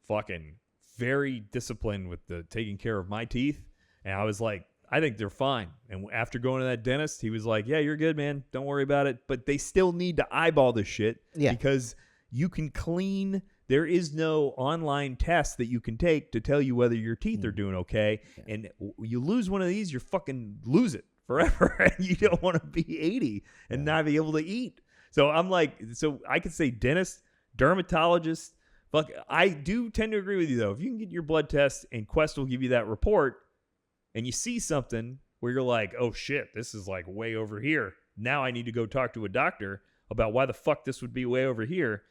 fucking very disciplined with the taking care of my teeth. And I was like, I think they're fine. And after going to that dentist, he was like, yeah, you're good, man. Don't worry about it. But they still need to eyeball this shit because you can clean. There is no online test that you can take to tell you whether your teeth are doing okay. Yeah. And you lose one of these, you're fucking lose it forever. And you don't want to be 80 and not be able to eat. So I'm like, so I could say dentist, dermatologist. Fuck, I do tend to agree with you, though. If you can get your blood test and Quest will give you that report and you see something where you're like, oh, shit, this is like way over here. Now I need to go talk to a doctor about why the fuck this would be way over here.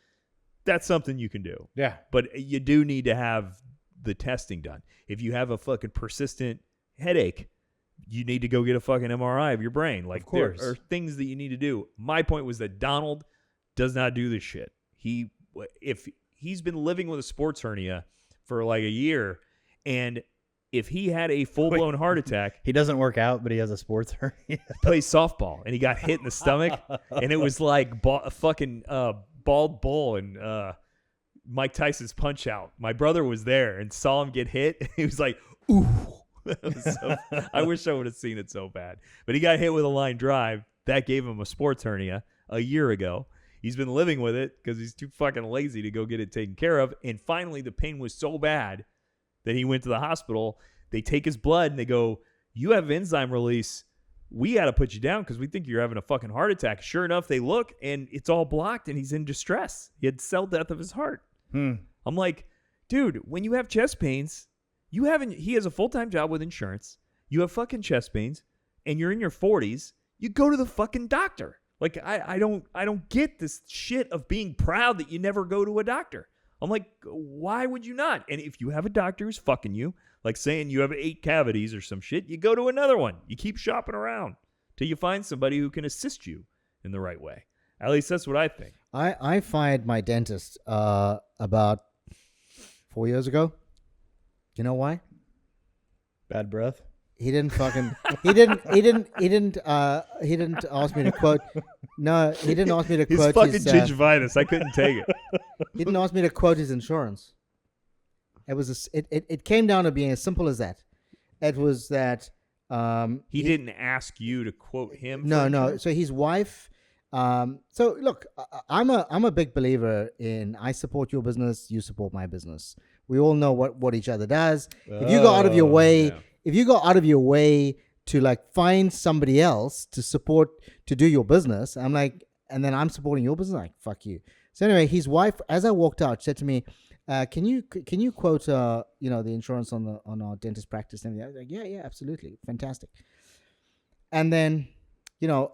That's something you can do. Yeah. But you do need to have the testing done. If you have a fucking persistent headache, you need to go get a fucking MRI of your brain. Like, there are things that you need to do. My point was that Donald does not do this shit. If he's been living with a sports hernia for like a year, and if he had a full-blown heart attack... He doesn't work out, but he has a sports hernia. Plays softball, and he got hit in the stomach, and it was like fucking bald bull and Mike Tyson's Punch-Out. My brother was there and saw him get hit. He was like, ooh. I wish I would have seen it so bad. But he got hit with a line drive. That gave him a sports hernia a year ago. He's been living with it because he's too fucking lazy to go get it taken care of. And finally, the pain was so bad that he went to the hospital. They take his blood and they go, you have enzyme release. We got to put you down because we think you're having a fucking heart attack. Sure enough, they look and it's all blocked and he's in distress. He had cell death of his heart. I'm like, dude, when you have chest pains, he has a full-time job with insurance. You have fucking chest pains and you're in your 40s. You go to the fucking doctor. Like, I don't get this shit of being proud that you never go to a doctor. I'm like, why would you not? And if you have a doctor who's fucking you, like saying you have 8 cavities or some shit, you go to another one. You keep shopping around till you find somebody who can assist you in the right way. At least that's what I think. I fired my dentist about 4 years ago. You know why? Bad breath. He didn't fucking. He didn't ask me to quote. No, he didn't ask me to quote fucking his. gingivitis. I couldn't take it. He didn't ask me to quote his insurance. It came down to being as simple as that. It was that. He didn't ask you to quote him. No. So his wife. So look, I'm a big believer in I support your business, you support my business. We all know what each other does. If you go out of your way, to like find somebody else to support to do your business, I'm like, and then I'm supporting your business, like fuck you. So anyway, his wife, as I walked out, said to me, "Can you quote the insurance on our dentist practice?" And I was like, "Yeah, absolutely, fantastic." And then,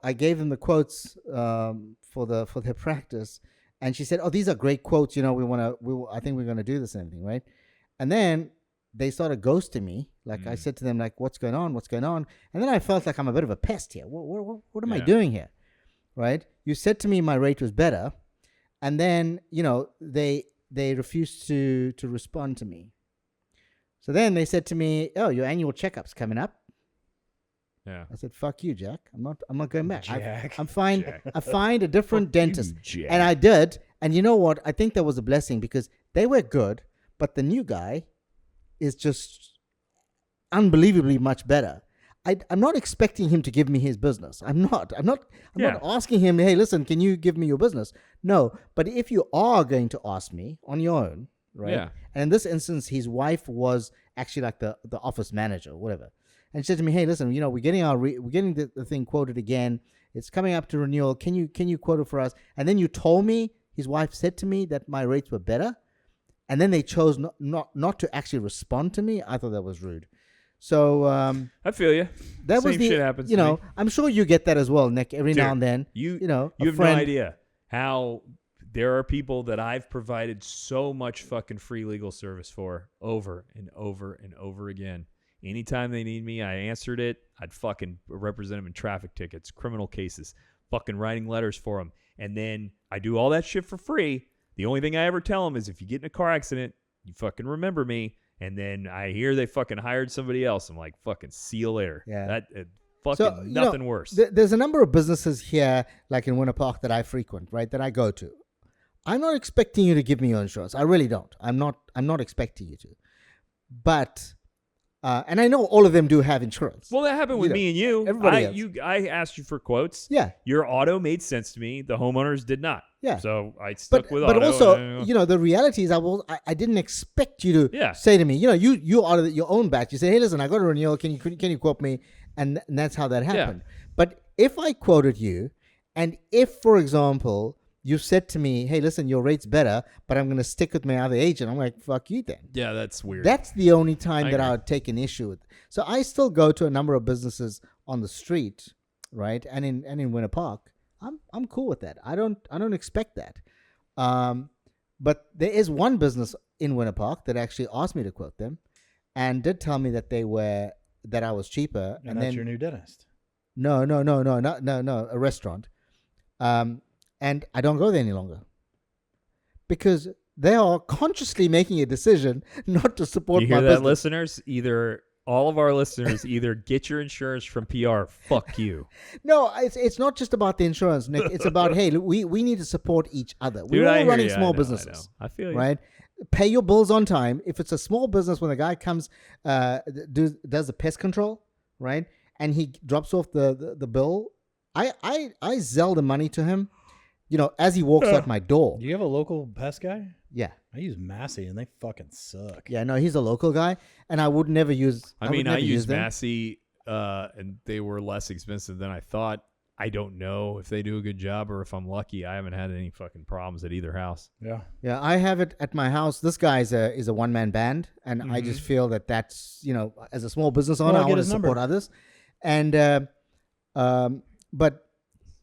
I gave them the quotes for their practice, and she said, "Oh, these are great quotes. I think we're gonna do this and everything, right?" And then they started ghosting me. Like I said to them, like, "What's going on? What's going on?" And then I felt like I'm a bit of a pest here. What am I doing here, right? You said to me my rate was better, and then they refused to respond to me. So then they said to me, "Oh, your annual checkup's coming up." Yeah. I said, "Fuck you, Jack. I'm not going back. Jack. I'm fine. Jack. I find a different dentist." Jack. And I did. And you know what? I think that was a blessing because they were good, but the new guy is just unbelievably much better. I'm not expecting him to give me his business. I'm not asking him, "Hey, listen, can you give me your business?" No. But if you are going to ask me on your own, right? Yeah. And in this instance, his wife was actually like the office manager or whatever. And she said to me, "Hey, listen, we're getting the thing quoted again. It's coming up to renewal. Can you quote it for us?" And then you told me his wife said to me that my rates were better, and then they chose not to actually respond to me. I thought that was rude. So I feel you. that Same was the shit happens. To me. I'm sure you get that as well, Nick. Every now and then, you a have friend, no idea how there are people that I've provided so much fucking free legal service for over and over and over again. Anytime they need me, I answered it. I'd fucking represent them in traffic tickets, criminal cases, fucking writing letters for them. And then I do all that shit for free. The only thing I ever tell them is if you get in a car accident, you fucking remember me. And then I hear they fucking hired somebody else. I'm like, fucking see you later. Yeah. Fucking nothing worse. There's a number of businesses here, like in Winter Park, that I frequent, right? That I go to. I'm not expecting you to give me your insurance. I really don't. I'm not expecting you to. But And I know all of them do have insurance. Well, that happened with You know, me and you. everybody I asked you for quotes. Yeah. Your auto made sense to me. The homeowners did not. Yeah. So I stuck with But auto. also, you know, the reality is I didn't expect you to Yeah. say to me, you know, you out of your own batch. You say, hey, listen, I got a renewal. Can you quote me? And that's how that happened. But if I quoted you, and if, for example, you said to me, hey, listen, your rate's better, but I'm going to stick with my other agent, I'm like, fuck you then. Yeah, that's weird. That's the only time I that I agree. would take an issue with. So I still go to a number of businesses on the street, right? And in Winter Park, I'm cool with that. I don't expect that. But there is one business in Winter Park that actually asked me to quote them, and did tell me that that I was cheaper. And that's your new dentist. No, a restaurant. And I don't go there any longer because they are consciously making a decision not to support You my hear that, business. listeners? Either all of our listeners either get your insurance from PR, fuck you. No, it's not just about the insurance, Nick. It's about, hey, we need to support each other. Dude, We're I all hear running you. small I know. businesses, I feel you. right? Pay your bills on time. If it's a small business, when the guy comes, does the pest control, right, and he drops off the bill, I Zelle the money to him, you know, as he walks out my door. Do you have a local pest guy? Yeah. I use Massey, and they fucking suck. Yeah, no, he's a local guy, and I would never use. I would mean, I never use used them. Massey, and they were less expensive than I thought. I don't know if they do a good job or if I'm lucky. I haven't had any fucking problems at either house. Yeah. Yeah, I have it at my house. This guy is a one man band, and I just feel that's, you know, as a small business owner, Well, I I'll want get to his support number. others, and but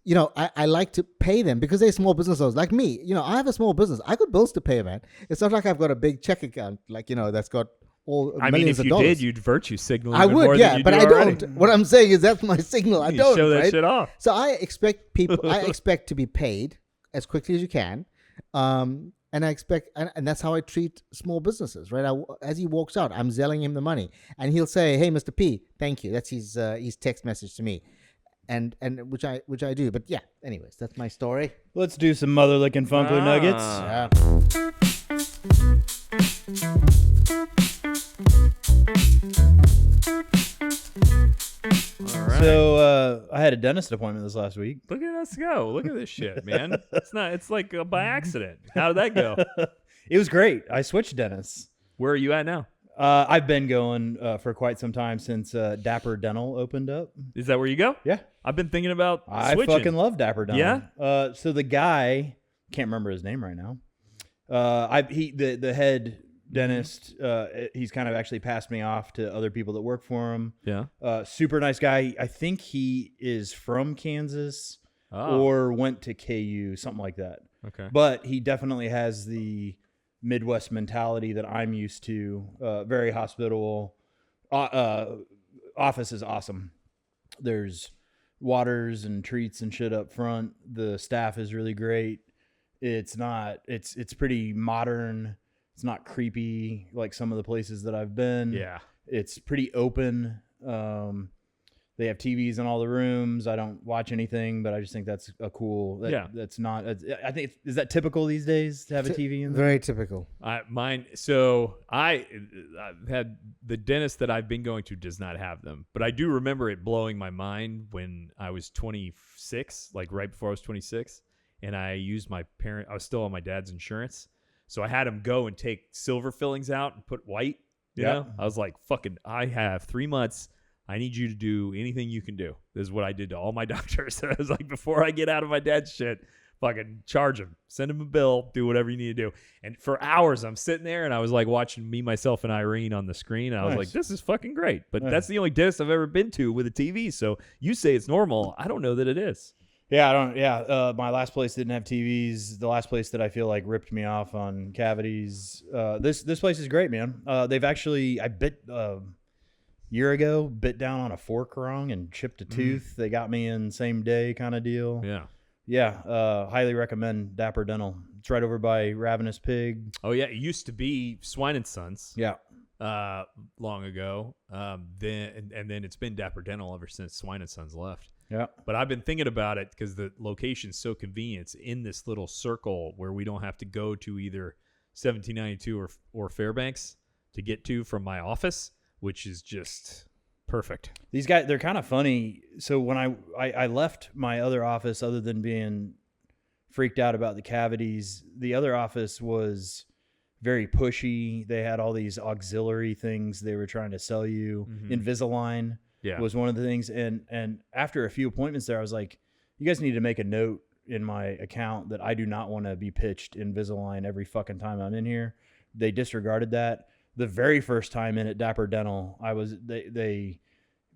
you know, I like to pay them because they're small business owners like me. You know, I have a small business. I got bills to pay, man. It's not like I've got a big check account, like, you know, that's got all I mean, millions if of you dollars. did, you'd virtue signal I even more would, than yeah, you but do I already. don't. What I'm saying is that's my signal. I You don't. show that right? shit off. So I expect people. I expect to be paid as quickly as you can, and I expect, and that's how I treat small businesses, right? As he walks out, I'm zelling him the money, and he'll say, "Hey, Mr. P, thank you." That's his text message to me, and which I do. But yeah, anyways, that's my story. Let's do some mother licking Funkler nuggets. Yeah. All right. So I had a dentist appointment this last week. Look at us go. Look at this shit, man. It's like by accident. How did that go? It was great. I switched dentists. Where are you at now? I've been going for quite some time since Dapper Dental opened up. Is that where you go? Yeah. I've been thinking about I switching. fucking love Dapper Dental. Yeah? So the guy, can't remember his name right now. The head dentist, he's kind of actually passed me off to other people that work for him. Yeah. Super nice guy. I think he is from Kansas Oh. or went to KU, something like that. Okay. But he definitely has the Midwest mentality that I'm used to. Very hospitable. Office is awesome. There's waters and treats and shit up front. The staff is really great. It's pretty modern. It's not creepy like some of the places that I've been. Yeah. It's pretty open. They have TVs in all the rooms. I don't watch anything, but I just think that's a cool. That's not. I think is that typical these days to have a TV in there? Very typical. So I've had the dentist that I've been going to does not have them, but I do remember it blowing my mind when I was 26, like right before I was 26, and I used I was still on my dad's insurance, so I had him go and take silver fillings out and put white. You know, I was like, fucking, I have 3 months. I need you to do anything you can do. This is what I did to all my doctors. I was like, before I get out of my dad's shit, fucking charge him, send him a bill, do whatever you need to do. And for hours, I'm sitting there and I was like watching Me, Myself, and Irene on the screen. And I was Nice. like, this is fucking great. But Nice. that's the only dentist I've ever been to with a TV. So you say it's normal. I don't know that it is. Yeah, I don't. Yeah, my last place didn't have TVs. The last place that I feel like ripped me off on cavities. This place is great, man. They've actually year ago bit down on a fork wrong and chipped a tooth. They got me in same day kind of deal. Yeah. Highly recommend Dapper Dental. It's right over by Ravenous Pig. Oh, yeah. It used to be Swine and Sons. Yeah. Long ago. Then it's been Dapper Dental ever since Swine and Sons left. Yeah. But I've been thinking about it because the location's so convenient. It's in this little circle where we don't have to go to either 1792 or Fairbanks to get to from my office. which is just perfect. These guys, they're kind of funny. So when I left my other office, other than being freaked out about the cavities, the other office was very pushy. They had all these auxiliary things they were trying to sell you. Invisalign was one of the things. And after a few appointments there, I was like, you guys need to make a note in my account that I do not want to be pitched Invisalign every fucking time I'm in here. They disregarded that. The very first time in at Dapper Dental, they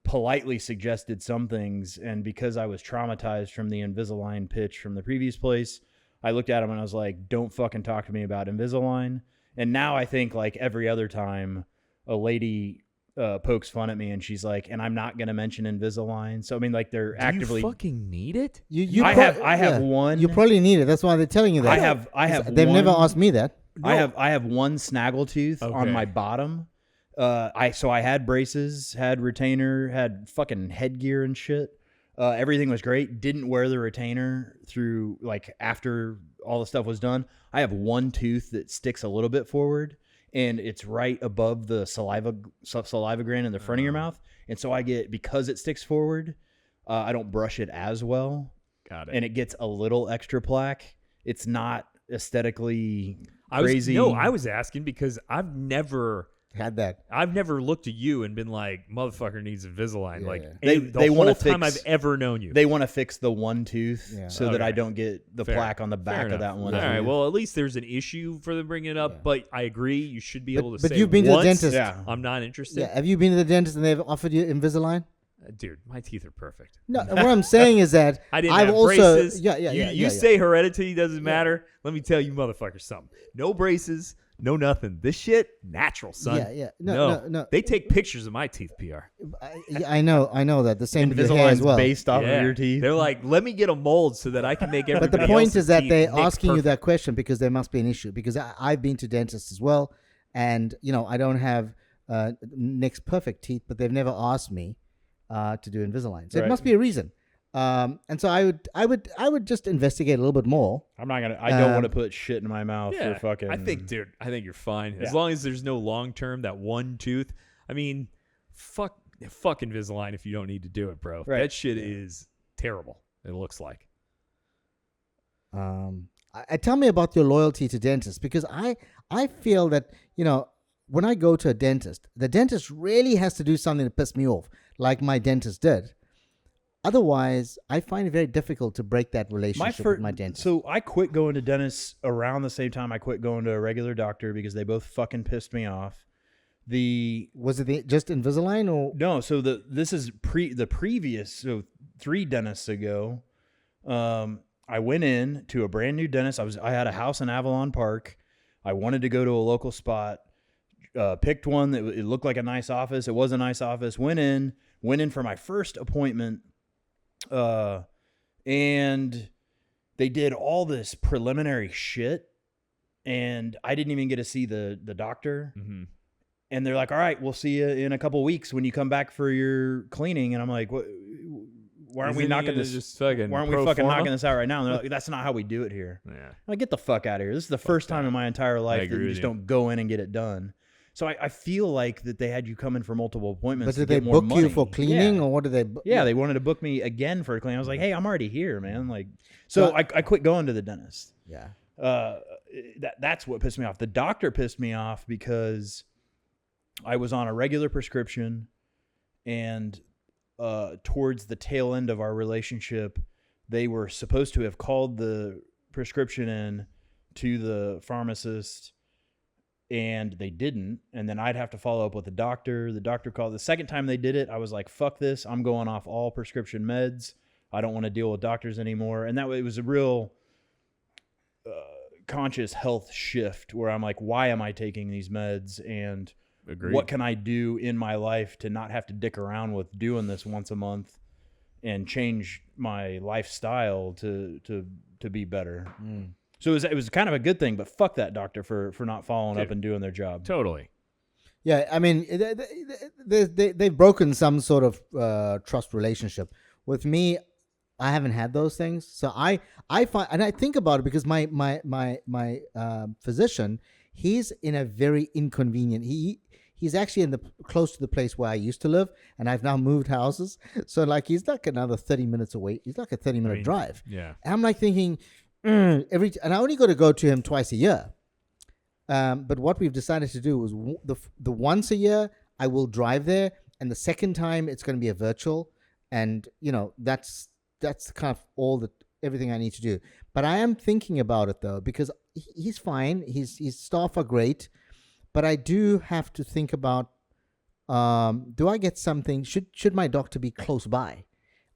politely suggested some things, and because I was traumatized from the Invisalign pitch from the previous place, I looked at them and I was like, don't fucking talk to me about Invisalign. And now I think like every other time a lady pokes fun at me and she's like, and I'm not going to mention Invisalign. So I mean, like they're actively. Do you fucking need it? I have one. You probably need it. That's why they're telling you that. I have They've one, never asked me that. No. I have one snaggletooth on my bottom. I had braces, had retainer, had fucking headgear and shit. Everything was great. Didn't wear the retainer through like after all the stuff was done. I have one tooth that sticks a little bit forward, and it's right above the saliva gland in the front of your mouth. And so because it sticks forward, I don't brush it as well. Got it. And it gets a little extra plaque. It's not aesthetically crazy. I was asking because I've never had that. I've never looked at you and been like, motherfucker needs Invisalign. Yeah, like yeah. the whole wanna time I've ever known you. They want to fix the one tooth so that I Okay. don't get the Fair. plaque on the back Fair of enough. that one. All right. tooth. Well, at least there's an issue for them bringing it up. Yeah. But I agree, you should be able to But say you've been to the once, dentist. Yeah. I'm not interested. Yeah. Have you been to the dentist and they've offered you Invisalign? Dude, my teeth are perfect. No. What I'm saying is that I didn't I've have also braces. You say heredity doesn't matter. Let me tell you, motherfucker, something. No braces, no nothing. This shit, natural, son. Yeah. No. They take pictures of my teeth, PR. I know that. The same with your hair as Invisalign's well. based off Yeah. of your teeth. They're like, let me get a mold so that I can make everybody But the point else's is that teeth they're Nick's asking you perfect. that question because there must be an issue. Because I've been to dentists as well, and I don't have Nick's perfect teeth, but they've never asked me to do Invisalign. So Right. it must be a reason. And so I would just investigate a little bit more. I'm not gonna. I don't want to put shit in my mouth Yeah, for fucking. I think you're fine as Yeah. long as there's no long term. That one tooth. I mean, fuck Invisalign if you don't need to do it, bro. Right. That shit is terrible. It looks like. Tell me about your loyalty to dentists, because I feel that when I go to a dentist, the dentist really has to do something to piss me off, like my dentist did. Otherwise, I find it very difficult to break that relationship with my dentist. So I quit going to dentists around the same time I quit going to a regular doctor because they both fucking pissed me off. Was it just Invisalign or No, so this is the previous, so 3 dentists ago. I went in to a brand new dentist. I had a house in Avalon Park. I wanted to go to a local spot. Picked one that it looked like a nice office. It was a nice office. Went in for my first appointment. And they did all this preliminary shit, and I didn't even get to see the doctor. Mm-hmm. And they're like, all right, we'll see you in a couple weeks when you come back for your cleaning. And I'm like, what? Why aren't we knocking this? Why aren't we fucking knocking this out right now? And they're like, that's not how we do it here. Yeah. I'm like, get the fuck out of here. This is the first time in my entire life that agree you with just you. don't go in and get it done. So I feel like that they had you come in for multiple appointments. But did to they get more book you money. for cleaning, Yeah. or what did they? Yeah, they wanted to book me again for a cleaning. I was like, hey, I'm already here, man. Like, so I quit going to the dentist. Yeah. That's what pissed me off. The doctor pissed me off because I was on a regular prescription, and towards the tail end of our relationship, they were supposed to have called the prescription in to the pharmacist, and they didn't. And then I'd have to follow up with the doctor. The doctor called. The second time they did it, I was like, fuck this. I'm going off all prescription meds. I don't want to deal with doctors anymore. And that way it was a real conscious health shift where I'm like, why am I taking these meds? And Agreed. what can I do in my life to not have to dick around with doing this once a month and change my lifestyle to be better? So it was kind of a good thing, but fuck that doctor for not following up and doing their job. Totally. Yeah, I mean, they've broken some sort of trust relationship. With me, I haven't had those things. So I find, and I think about it because my physician, he's in a very inconvenient. he's actually close to the place where I used to live, and I've now moved houses. So like he's like another 30 minutes away. He's like a 30-minute drive. Yeah. And I'm like thinking and I only got to go to him twice a year. But what we've decided to do is the once a year I will drive there, and the second time it's going to be a virtual, and that's kind of everything I need to do. But I am thinking about it though, because he's fine. His staff are great, but I do have to think about, do I get something? Should my doctor be close by?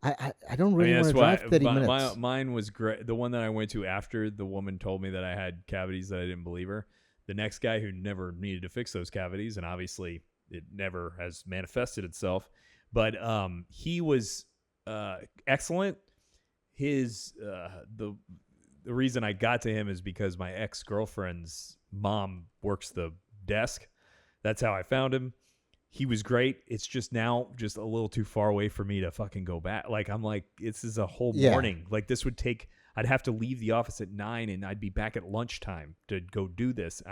I don't really want to drive 30 minutes. Mine was great. The one that I went to after the woman told me that I had cavities that I didn't believe her. The next guy who never needed to fix those cavities, and obviously it never has manifested itself, but he was excellent. His the reason I got to him is because my ex-girlfriend's mom works the desk. That's how I found him. He was great. It's just now just a little too far away for me to fucking go back. Like, I'm like, this is a whole morning. Like, this would take, I'd have to leave the office at 9 and I'd be back at lunchtime to go do this.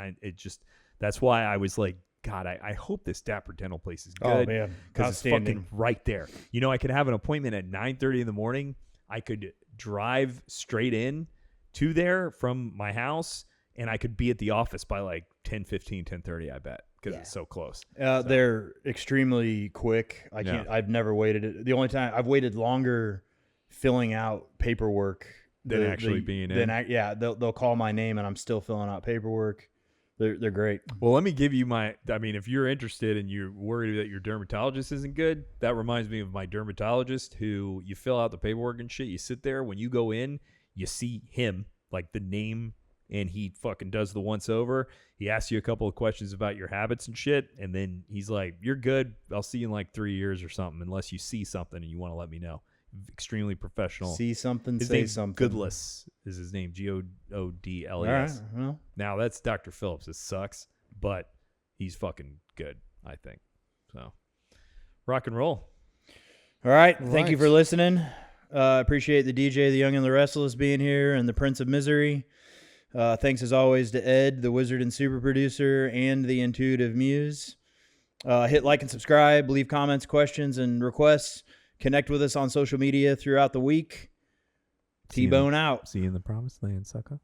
That's why I was like, God, I hope this Dapper dental place is good. Oh, man. Because it's fucking right there. I could have an appointment at 9:30 in the morning. I could drive straight in to there from my house, and I could be at the office by like 10:15, 10:30, I bet. Because it's so close. They're extremely quick. I've never waited. The only time I've waited longer filling out paperwork than actually being in. They'll call my name and I'm still filling out paperwork. They're great. Well, let me give you if you're interested and you're worried that your dermatologist isn't good, that reminds me of my dermatologist who you fill out the paperwork and shit. You sit there. When you go in, you see him, like the name, and he fucking does the once over. He asks you a couple of questions about your habits and shit, and then he's like, you're good. I'll see you in like 3 years or something, unless you see something and you want to let me know. Extremely professional. See something, his say name's something. Goodless is his name. Godles. All right, well. Now, that's Dr. Phillips. It sucks, but he's fucking good, I think. So, rock and roll. All right. Thank you for listening. Appreciate the DJ, the Young and the Restless being here, and the Prince of Misery. Thanks as always to Ed, the Wizard and Super Producer, and the Intuitive Muse. Hit like and subscribe, leave comments, questions, and requests. Connect with us on social media throughout the week. T-Bone out. See you in the promised land, sucker.